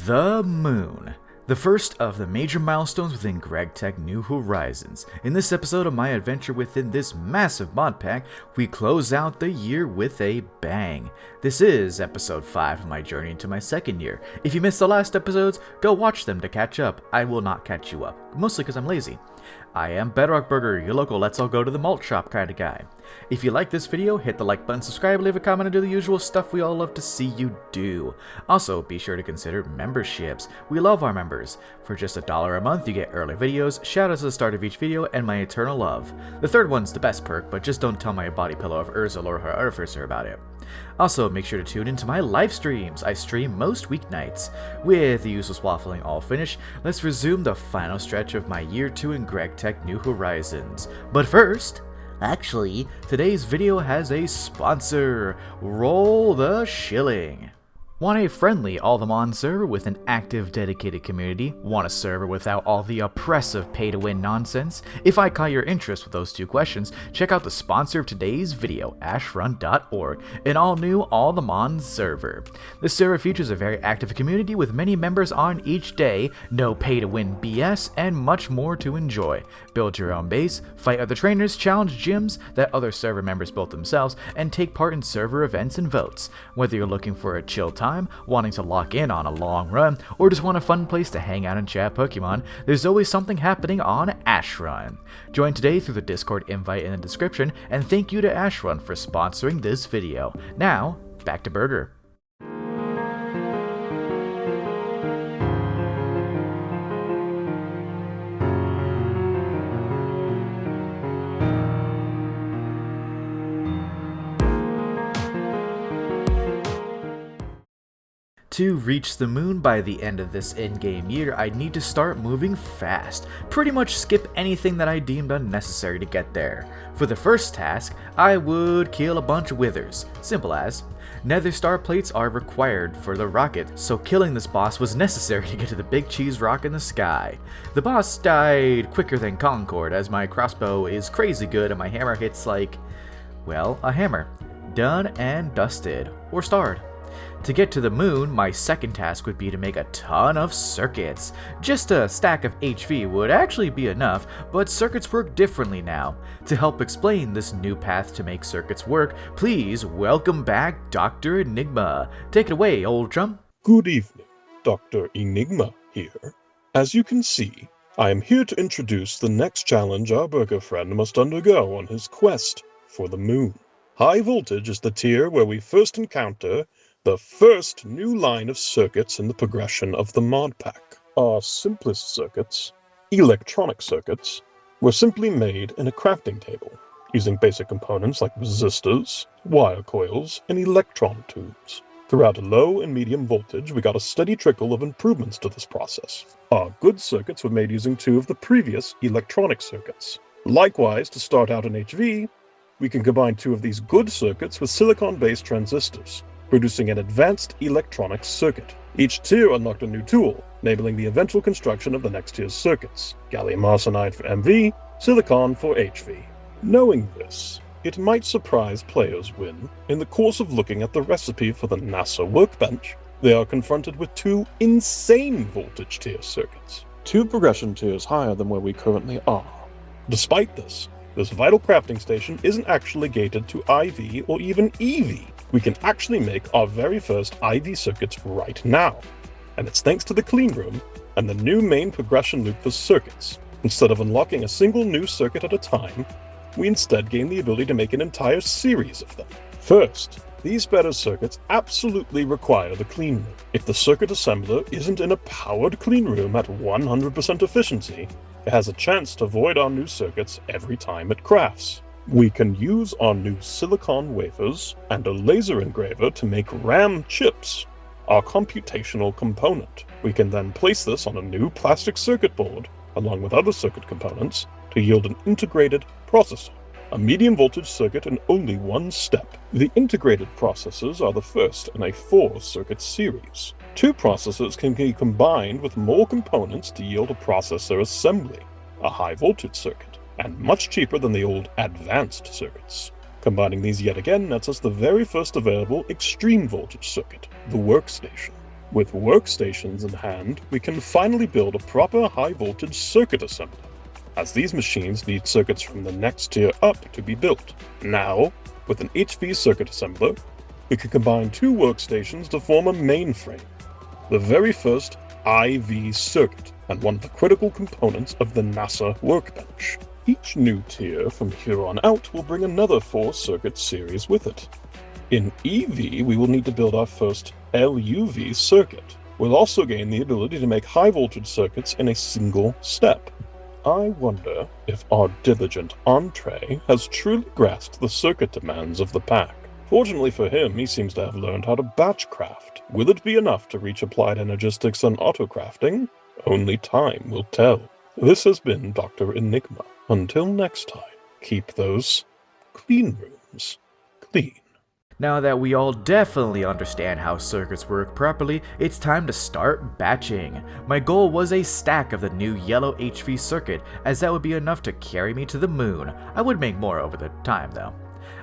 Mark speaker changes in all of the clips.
Speaker 1: The Moon. The first of the major milestones within Gregtech New Horizons. In this episode of my adventure within this massive mod pack, we close out the year with a bang. This is episode 5 of my journey into my second year. If you missed the last episodes, go watch them to catch up. I will not catch you up, mostly because I'm lazy. I am Bedrock Burger, your local let's all go to the malt shop kind of guy. If you like this video, hit the like button, subscribe, leave a comment, and do the usual stuff we all love to see you do. Also, be sure to consider memberships. We love our members. For just $1 a month, you get early videos, shoutouts at the start of each video, and my eternal love. The third one's the best perk, but just don't tell my body pillow of Urzel or her artificer about it. Also, make sure to tune into my live streams. I stream most weeknights. With the useless waffling all finished, let's resume the final stretch of my year 2 in Gregtech New Horizons. But first, actually, today's video has a sponsor. Roll the shilling. Want a friendly all-the-mon server with an active, dedicated community? Want a server without all the oppressive pay-to-win nonsense? If I caught your interest with those two questions, check out the sponsor of today's video, ashrun.org, an all-new all-the-mon server. This server features a very active community with many members on each day, no pay-to-win BS, and much more to enjoy. Build your own base, fight other trainers, challenge gyms that other server members built themselves, and take part in server events and votes. Whether you're looking for a chill time, wanting to lock in on a long run, or just want a fun place to hang out and chat Pokemon, there's always something happening on Ashrun. Join today through the Discord invite in the description, and thank you to Ashrun for sponsoring this video. Now, back to Burger. To reach the moon by the end of this in-game year, I'd need to start moving fast. Pretty much skip anything that I deemed unnecessary to get there. For the first task, I would kill a bunch of withers. Simple as. Nether star plates are required for the rocket, so killing this boss was necessary to get to the big cheese rock in the sky. The boss died quicker than Concord, as my crossbow is crazy good and my hammer hits like, well, a hammer. Done and dusted. Or starred. To get to the moon, my second task would be to make a ton of circuits. Just a stack of HV would actually be enough, but circuits work differently now. To help explain this new path to make circuits work, please welcome back Dr. Enigma. Take it away, old chum.
Speaker 2: Good evening, Dr. Enigma here. As you can see, I am here to introduce the next challenge our burger friend must undergo on his quest for the moon. High voltage is the tier where we first encounter the first new line of circuits in the progression of the mod pack. Our simplest circuits, electronic circuits, were simply made in a crafting table, using basic components like resistors, wire coils, and electron tubes. Throughout a low and medium voltage, we got a steady trickle of improvements to this process. Our good circuits were made using 2 of the previous electronic circuits. Likewise, to start out in HV, we can combine 2 of these good circuits with silicon-based transistors, producing an advanced electronic circuit. Each tier unlocked a new tool, enabling the eventual construction of the next tier's circuits. Gallium arsenide for MV, silicon for HV. Knowing this, it might surprise players when, in the course of looking at the recipe for the NASA workbench, they are confronted with 2 insane voltage tier circuits, 2 progression tiers higher than where we currently are. Despite this vital crafting station isn't actually gated to IV or even EV. We can actually make our very first IV circuits right now. And it's thanks to the clean room and the new main progression loop for circuits. Instead of unlocking a single new circuit at a time, we instead gain the ability to make an entire series of them. First, these better circuits absolutely require the clean room. If the circuit assembler isn't in a powered clean room at 100% efficiency, it has a chance to void our new circuits every time it crafts. We can use our new silicon wafers and a laser engraver to make RAM chips, our computational component. We can then place this on a new plastic circuit board, along with other circuit components, to yield an integrated processor. A medium voltage circuit in only 1 step. The integrated processors are the first in a 4-circuit series. 2 processors can be combined with more components to yield a processor assembly, a high voltage circuit, and much cheaper than the old advanced circuits. Combining these yet again nets us the very first available extreme voltage circuit, the workstation. With workstations in hand, we can finally build a proper high-voltage circuit assembler, as these machines need circuits from the next tier up to be built. Now, with an HV circuit assembler, we can combine two workstations to form a mainframe, the very first IV circuit, and one of the critical components of the NASA workbench. Each new tier from here on out will bring another 4-circuit series with it. In EV, we will need to build our first LUV circuit. We'll also gain the ability to make high-voltage circuits in a single step. I wonder if our diligent Entree has truly grasped the circuit demands of the pack. Fortunately for him, he seems to have learned how to batchcraft. Will it be enough to reach applied energistics and autocrafting? Only time will tell. This has been Dr. Enigma. Until next time, keep those clean rooms clean.
Speaker 1: Now that we all definitely understand how circuits work properly, it's time to start batching. My goal was a stack of the new yellow HV circuit, as that would be enough to carry me to the moon. I would make more over the time though.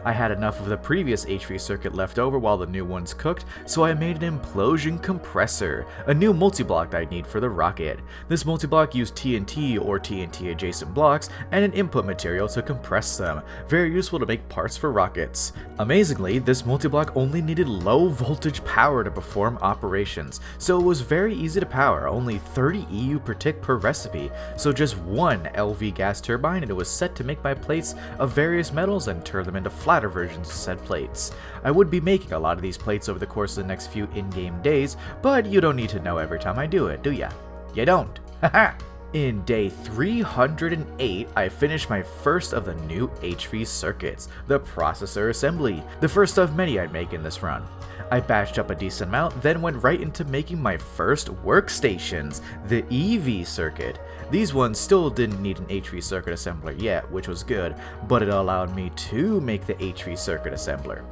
Speaker 1: I had enough of the previous HV circuit left over while the new ones cooked, so I made an implosion compressor, a new multi-block that I'd need for the rocket. This multi-block used TNT or TNT adjacent blocks and an input material to compress them, very useful to make parts for rockets. Amazingly, this multi-block only needed low voltage power to perform operations, so it was very easy to power, only 30 EU per tick per recipe, so just one LV gas turbine and it was set to make my plates of various metals and turn them into flatter versions of said plates. I would be making a lot of these plates over the course of the next few in-game days, but you don't need to know every time I do it, do ya? You don't. Haha! In day 308, I finished my first of the new HV circuits, the processor assembly, the first of many I'd make in this run. I batched up a decent amount, then went right into making my first workstations, the EV circuit. These ones still didn't need an HV circuit assembler yet, which was good, but it allowed me to make the HV circuit assembler.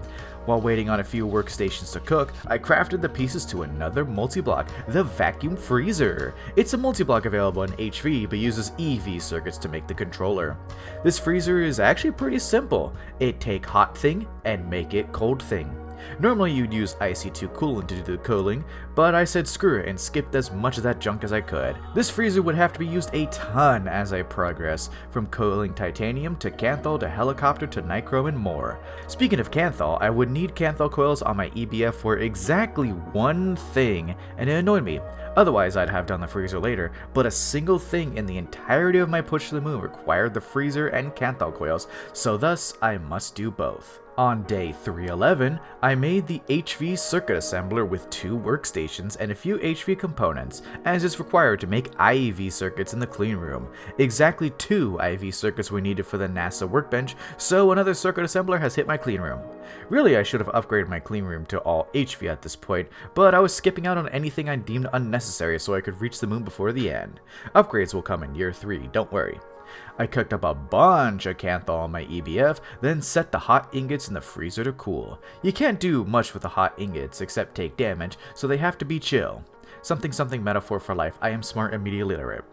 Speaker 1: While waiting on a few workstations to cook, I crafted the pieces to another multi-block, the vacuum freezer. It's a multi-block available in HV but uses EV circuits to make the controller. This freezer is actually pretty simple. It take hot thing and make it cold thing. Normally you'd use IC2 coolant to do the cooling, but I said screw it and skipped as much of that junk as I could. This freezer would have to be used a ton as I progress, from cooling titanium to canthal to helicopter to nichrome and more. Speaking of canthal, I would need canthal coils on my EBF for exactly one thing, and it annoyed me. Otherwise I'd have done the freezer later, but a single thing in the entirety of my push to the moon required the freezer and canthal coils, so thus I must do both. On day 311, I made the HV circuit assembler with 2 workstations and a few HV components, as is required to make IV circuits in the clean room. Exactly 2 IV circuits were needed for the NASA workbench, so another circuit assembler has hit my clean room. Really, I should have upgraded my clean room to all HV at this point, but I was skipping out on anything I deemed unnecessary so I could reach the moon before the end. Upgrades will come in year 3, don't worry. I cooked up a bunch of canthal on my EBF, then set the hot ingots in the freezer to cool. You can't do much with the hot ingots except take damage, so they have to be chill. Something metaphor for life, I am smart and media literate.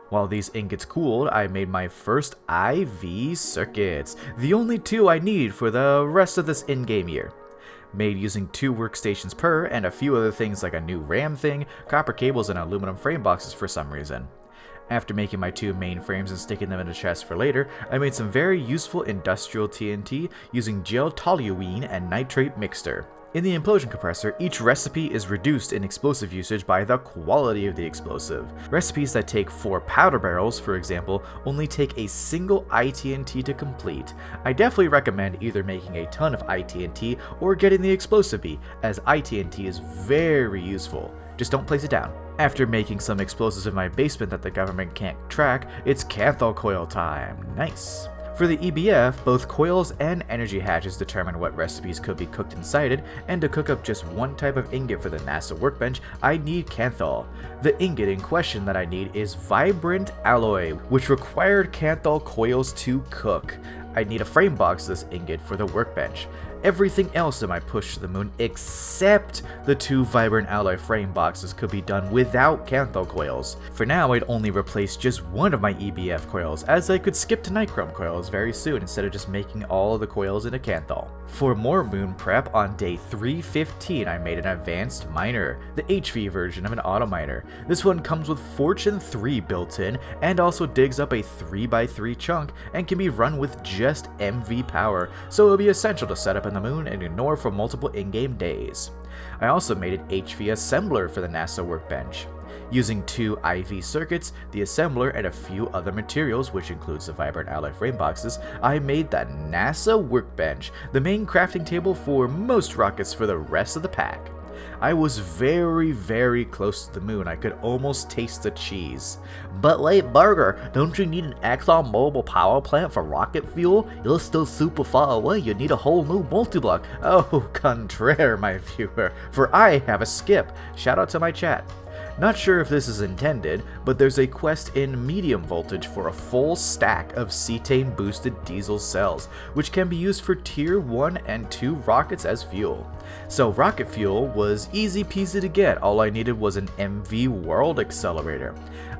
Speaker 1: While these ingots cooled, I made my first IV circuits, the only 2 I need for the rest of this in-game year. Made using 2 workstations per, and a few other things like a new RAM thing, copper cables, and aluminum frame boxes for some reason. After making my 2 main frames and sticking them in a chest for later, I made some very useful industrial TNT using gel toluene and nitrate mixture. In the implosion compressor, each recipe is reduced in explosive usage by the quality of the explosive. Recipes that take 4 powder barrels, for example, only take a single ITNT to complete. I definitely recommend either making a ton of ITNT or getting the explosive bee, as ITNT is very useful. Just don't place it down. After making some explosives in my basement that the government can't track, it's canthal coil time. Nice. For the EBF, both coils and energy hatches determine what recipes could be cooked inside it, and to cook up just one type of ingot for the NASA workbench, I need canthal. The ingot in question that I need is vibrant alloy, which required canthal coils to cook. I need a frame box of this ingot for the workbench. Everything else in my push to the moon, except the 2 vibrant alloy frame boxes, could be done without Canthal coils. For now, I'd only replace just one of my EBF coils, as I could skip to Nichrome coils very soon instead of just making all of the coils into Canthal. For more moon prep, on day 315 I made an advanced miner, the HV version of an auto miner. This one comes with Fortune 3 built in, and also digs up a 3x3 chunk and can be run with just MV power, so it'll be essential to set up in the moon and ignore for multiple in-game days. I also made an HV assembler for the NASA workbench. Using 2 IV circuits, the assembler, and a few other materials, which includes the vibrant alloy frame boxes, I made the NASA workbench, the main crafting table for most rockets for the rest of the pack. I was very close to the moon. I could almost taste the cheese. But wait, Burger, don't you need an Exxon Mobil power plant for rocket fuel? You're still super far away. You need a whole new multi-block. Oh, contraire, my viewer, for I have a skip. Shout out to my chat. Not sure if this is intended, but there's a quest in medium voltage for a full stack of cetane boosted diesel cells, which can be used for tier 1 and 2 rockets as fuel. So rocket fuel was easy peasy to get. All I needed was an MV world accelerator.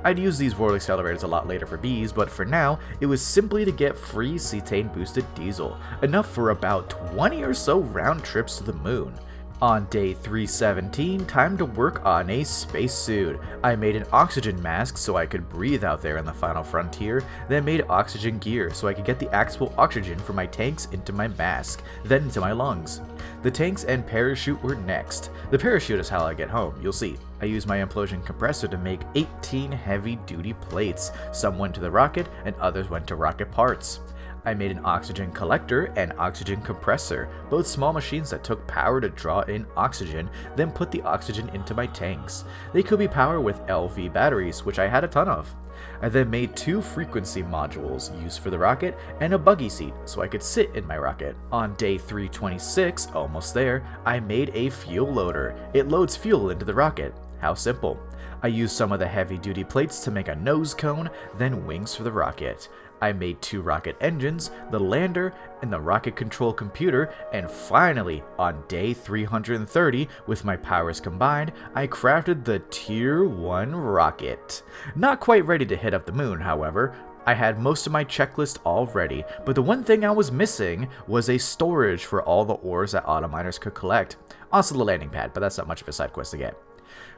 Speaker 1: I'd use these world accelerators a lot later for bees, but for now, it was simply to get free cetane boosted diesel, enough for about 20 or so round trips to the moon. On day 317, time to work on a spacesuit. I made an oxygen mask so I could breathe out there in the final frontier, then made oxygen gear so I could get the actual oxygen from my tanks into my mask, then into my lungs. The tanks and parachute were next. The parachute is how I get home, you'll see. I used my implosion compressor to make 18 heavy-duty plates. Some went to the rocket, and others went to rocket parts. I made an oxygen collector and oxygen compressor, both small machines that took power to draw in oxygen, then put the oxygen into my tanks. They could be powered with LV batteries, which I had a ton of. I then made 2 frequency modules used for the rocket and a buggy seat so I could sit in my rocket. On day 326, almost there, I made a fuel loader. It loads fuel into the rocket. How simple. I used some of the heavy-duty plates to make a nose cone, then wings for the rocket. I made 2 rocket engines, the lander, and the rocket control computer, and finally, on day 330, with my powers combined, I crafted the Tier 1 rocket. Not quite ready to hit up the moon, however. I had most of my checklist all ready, but the one thing I was missing was a storage for all the ores that auto miners could collect. Also the landing pad, but that's not much of a side quest to get.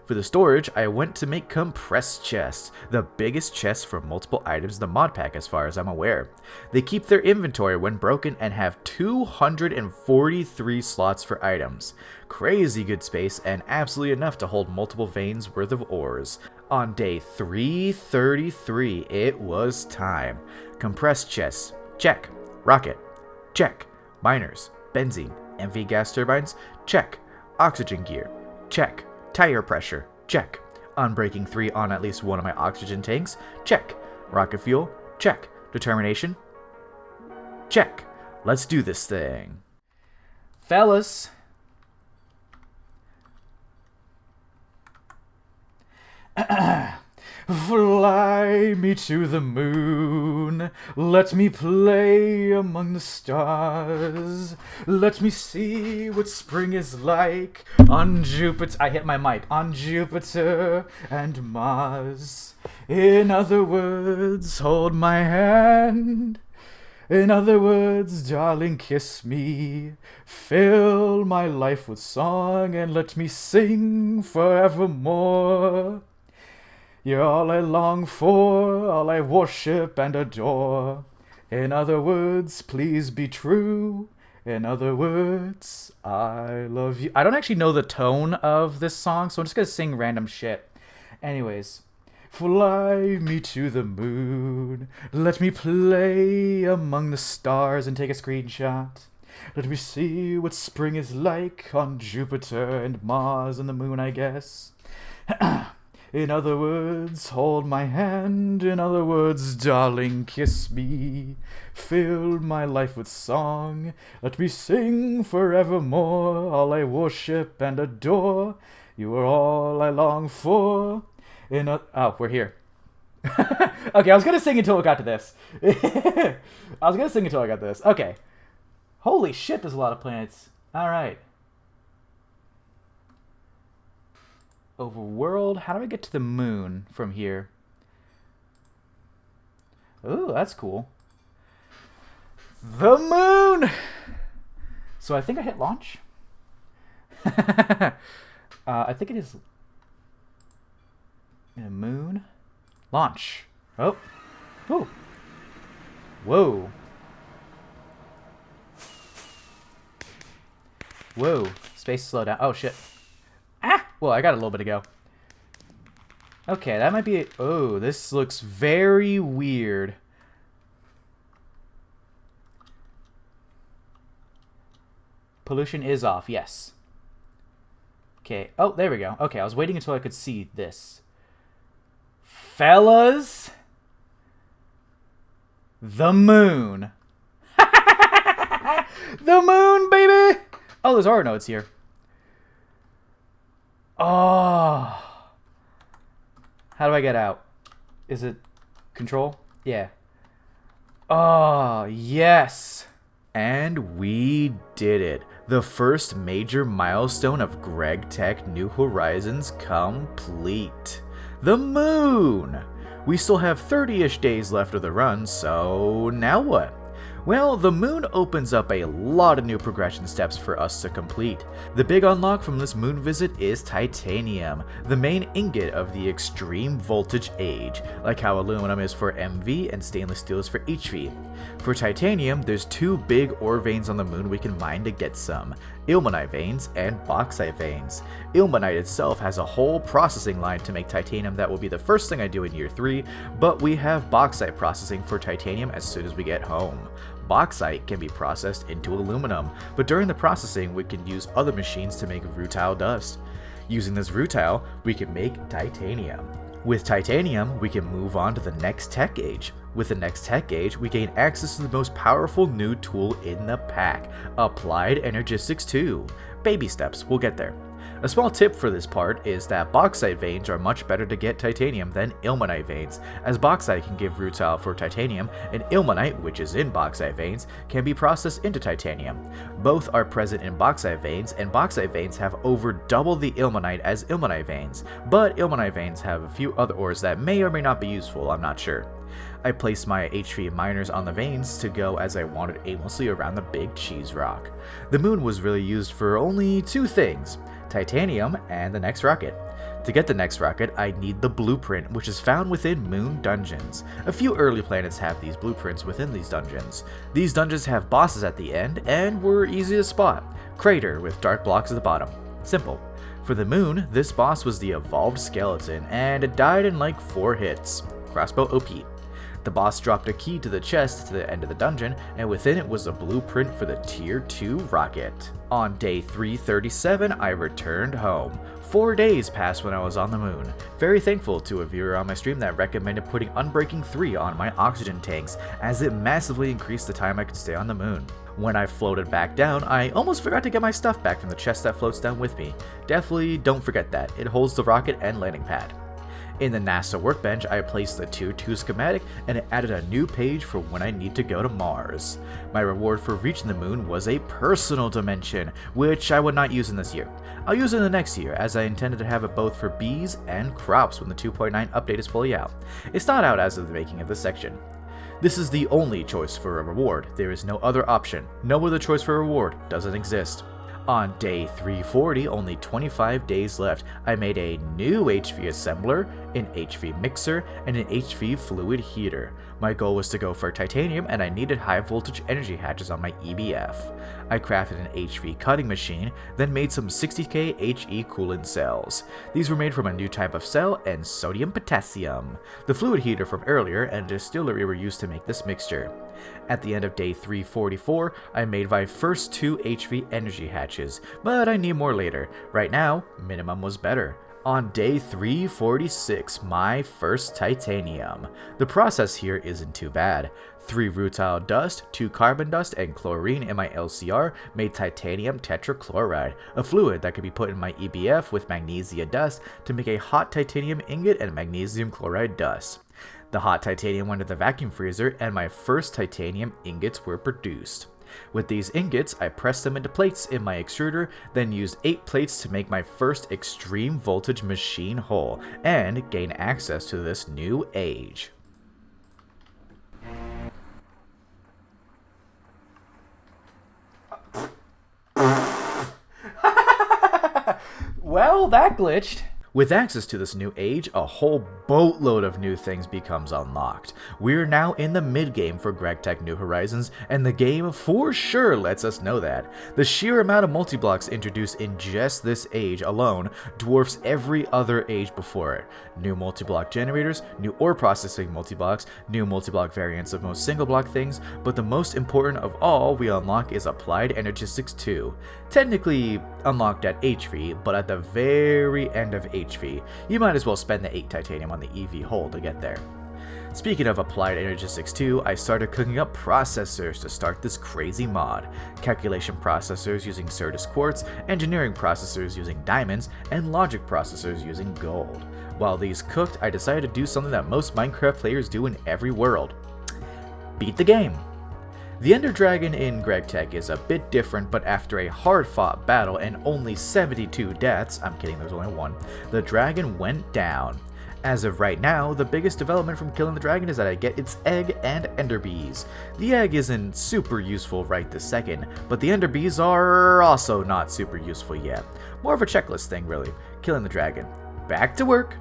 Speaker 1: For the storage, I went to make compressed chests, the biggest chests for multiple items in the Modpack as far as I'm aware. They keep their inventory when broken and have 243 slots for items. Crazy good space and absolutely enough to hold multiple veins worth of ores. On day 333, it was time. Compressed chests, check. Rocket, check. Miners, benzene, MV gas turbines, check. Oxygen gear, check. Tire pressure, check. Unbreaking 3 on at least one of my oxygen tanks, check. Rocket fuel, check. Determination, check. Let's do this thing. Fellas. Fly me to the moon, let me play among the stars, let me see what spring is like on Jupiter. I hit my mic. On Jupiter and Mars. In other words, hold my hand. In other words, darling, kiss me. Fill my life with song and let me sing forevermore. You're all I long for, all I worship and adore. In other words, please be true. In other words, I love you. I don't actually know the tone of this song, so I'm just gonna sing random shit. Anyways, fly me to the moon. Let me play among the stars and take a screenshot. Let me see what spring is like on Jupiter and Mars and the moon, I guess. In other words, hold my hand. In other words, darling, kiss me. Fill my life with song. Let me sing forevermore. All I worship and adore. You are all I long for. Oh, we're here. Okay, I was gonna sing until we got to this. Okay. Holy shit, there's a lot of planets. Alright. Overworld. How do I get to the moon from here? Ooh, that's cool. The moon! So I think I hit launch. I think it is... The moon. Launch. Oh. Ooh. Whoa. Whoa. Space slow down. Oh, shit. Ah! Well, I got a little bit to go. Okay, that might be it. Oh, this looks very weird. Pollution is off, yes. Okay. Oh, there we go. Okay, I was waiting until I could see this. Fellas, the moon. The moon, baby. Oh, there's our notes here. Oh. How do I get out? Is it control? Yeah. Oh, yes. And we did it. The first major milestone of Gregtech New Horizons complete. The moon! We still have 30-ish days left of the run, so now what? Well, the moon opens up a lot of new progression steps for us to complete. The big unlock from this moon visit is titanium, the main ingot of the extreme voltage age, like how aluminum is for MV and stainless steel is for HV. For titanium, there's two big ore veins on the moon we can mine to get some, ilmenite veins and bauxite veins. Ilmenite itself has a whole processing line to make titanium that will be the first thing I do in year 3, but we have bauxite processing for titanium as soon as we get home. Bauxite can be processed into aluminum, but during the processing we can use other machines to make rutile dust. Using this rutile, we can make titanium. With titanium, we can move on to the next tech age. With the next tech age, we gain access to the most powerful new tool in the pack, Applied Energistics 2. Baby steps, we'll get there. A small tip for this part is that bauxite veins are much better to get titanium than ilmenite veins, as bauxite can give rutile for titanium, and ilmenite, which is in bauxite veins, can be processed into titanium. Both are present in bauxite veins, and bauxite veins have over double the ilmenite as ilmenite veins, but ilmenite veins have a few other ores that may or may not be useful, I'm not sure. I placed my HV miners on the veins to go as I wanted aimlessly around the big cheese rock. The moon was really used for only two things, titanium and the next rocket. To get the next rocket, I need the blueprint, which is found within moon dungeons. A few early planets have these blueprints within these dungeons. These dungeons have bosses at the end and were easy to spot. Crater with dark blocks at the bottom. Simple. For the moon, this boss was the evolved skeleton and it died in like 4 hits. Crossbow OP. The boss dropped a key to the chest to the end of the dungeon, and within it was a blueprint for the Tier 2 rocket. On day 337, I returned home. 4 days passed when I was on the moon. Very thankful to a viewer on my stream that recommended putting Unbreaking 3 on my oxygen tanks, as it massively increased the time I could stay on the moon. When I floated back down, I almost forgot to get my stuff back from the chest that floats down with me. Definitely don't forget that, it holds the rocket and landing pad. In the NASA workbench, I placed the Tier 2 schematic and it added a new page for when I need to go to Mars. My reward for reaching the moon was a personal dimension, which I would not use in this year. I'll use it in the next year, as I intended to have it both for bees and crops when the 2.9 update is fully out. It's not out as of the making of this section. This is the only choice for a reward. There is no other option. No other choice for a reward doesn't exist. On day 340, only 25 days left, I made a new HV assembler, an HV mixer, and an HV fluid heater. My goal was to go for titanium and I needed high voltage energy hatches on my EBF. I crafted an HV cutting machine, then made some 60k HE coolant cells. These were made from a new type of cell and sodium potassium. The fluid heater from earlier and a distillery were used to make this mixture. At the end of day 344, I made my first 2 HV energy hatches, but I need more later. Right now, minimum was better. On day 346, my first titanium. The process here isn't too bad. 3 rutile dust, 2 carbon dust, and chlorine in my LCR made titanium tetrachloride, a fluid that could be put in my EBF with magnesia dust to make a hot titanium ingot and magnesium chloride dust. The hot titanium went to the vacuum freezer and my first titanium ingots were produced. With these ingots, I pressed them into plates in my extruder, then used 8 plates to make my first extreme voltage machine hull, and gain access to this new age. Well, that glitched. With access to this new age, a whole boatload of new things becomes unlocked. We're now in the mid-game for Gregtech New Horizons, and the game for sure lets us know that. The sheer amount of multi-blocks introduced in just this age alone dwarfs every other age before it. New multi-block generators, new ore processing multi-blocks, new multi-block variants of most single-block things, but the most important of all we unlock is Applied Energistics 2. Technically unlocked at HV, but at the very end of HV, you might as well spend the 8 titanium on the EV hull to get there. Speaking of Applied Energistics 2, I started cooking up processors to start this crazy mod. Calculation processors using Certus quartz, engineering processors using diamonds, and logic processors using gold. While these cooked, I decided to do something that most Minecraft players do in every world. Beat the game! The Ender Dragon in Gregtech is a bit different, but after a hard-fought battle and only 72 deaths, I'm kidding, there's only one, the dragon went down. As of right now, the biggest development from killing the dragon is that I get its egg and ender bees. The egg isn't super useful right this second, but the ender bees are also not super useful yet. More of a checklist thing really, killing the dragon. Back to work!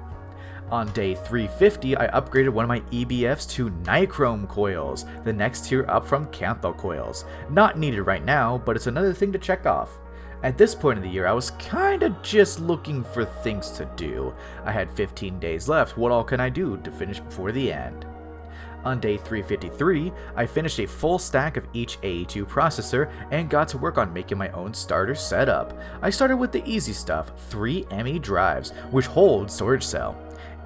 Speaker 1: On day 350, I upgraded one of my EBFs to Nichrome coils, the next tier up from Cantho coils. Not needed right now, but it's another thing to check off. At this point in the year, I was kinda just looking for things to do. I had 15 days left, what all can I do to finish before the end? On day 353, I finished a full stack of each AE2 processor and got to work on making my own starter setup. I started with the easy stuff, 3 ME drives, which hold storage cell.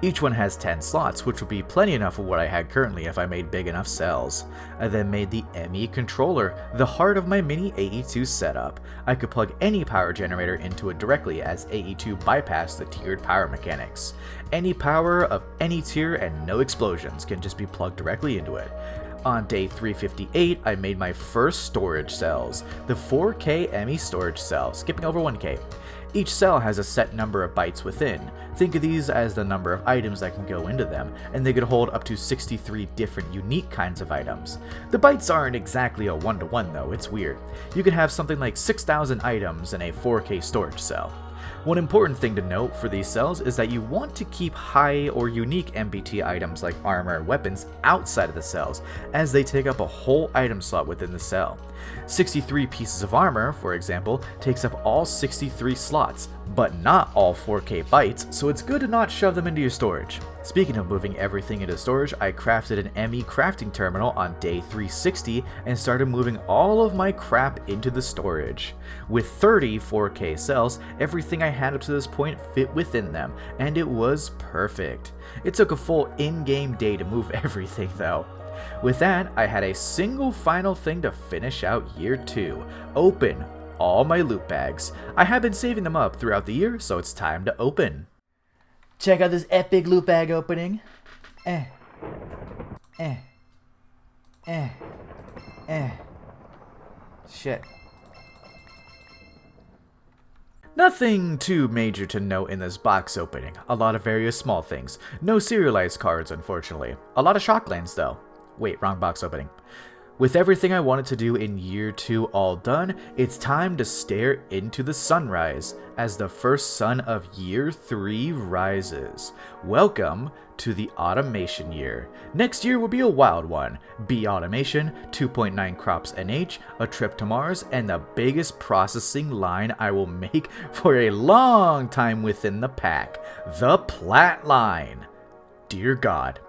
Speaker 1: Each one has 10 slots, which would be plenty enough for what I had currently if I made big enough cells. I then made the ME controller, the heart of my mini AE2 setup. I could plug any power generator into it directly as AE2 bypassed the tiered power mechanics. Any power of any tier and no explosions can just be plugged directly into it. On day 358, I made my first storage cells, the 4K ME storage cell, skipping over 1K. Each cell has a set number of bytes within. Think of these as the number of items that can go into them, and they could hold up to 63 different unique kinds of items. The bytes aren't exactly a 1-to-1 though, it's weird. You could have something like 6,000 items in a 4K storage cell. One important thing to note for these cells is that you want to keep high or unique MBT items like armor and weapons outside of the cells, as they take up a whole item slot within the cell. 63 pieces of armor, for example, takes up all 63 slots, but not all 4K bytes, so it's good to not shove them into your storage. Speaking of moving everything into storage, I crafted an ME crafting terminal on day 360 and started moving all of my crap into the storage. With 30 4K cells, everything I had up to this point fit within them, and it was perfect. It took a full in-game day to move everything though. With that, I had a single final thing to finish out year 2. Open all my loot bags. I have been saving them up throughout the year, so it's time to open. Check out this epic loot bag opening. Shit. Nothing too major to note in this box opening. A lot of various small things. No serialized cards, unfortunately. A lot of Shocklands, though. Wait, wrong box opening. With everything I wanted to do in year 2 all done, it's time to stare into the sunrise as the first sun of year 3 rises. Welcome to the automation year. Next year will be a wild one. Bee automation, 2.9 crops NH, a trip to Mars, and the biggest processing line I will make for a long time within the pack, the Plat line. Dear God.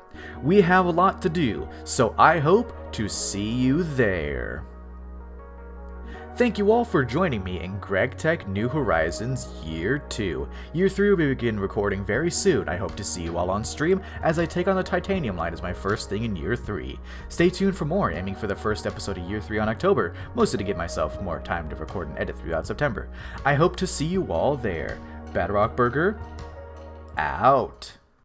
Speaker 1: We have a lot to do, so I hope to see you there. Thank you all for joining me in Gregtech New Horizons Year 2. Year 3 will begin recording very soon. I hope to see you all on stream as I take on the Titanium line as my first thing in Year 3. Stay tuned for more, aiming for the first episode of Year 3 on October, mostly to give myself more time to record and edit throughout September. I hope to see you all there. Bedrock Burger, out.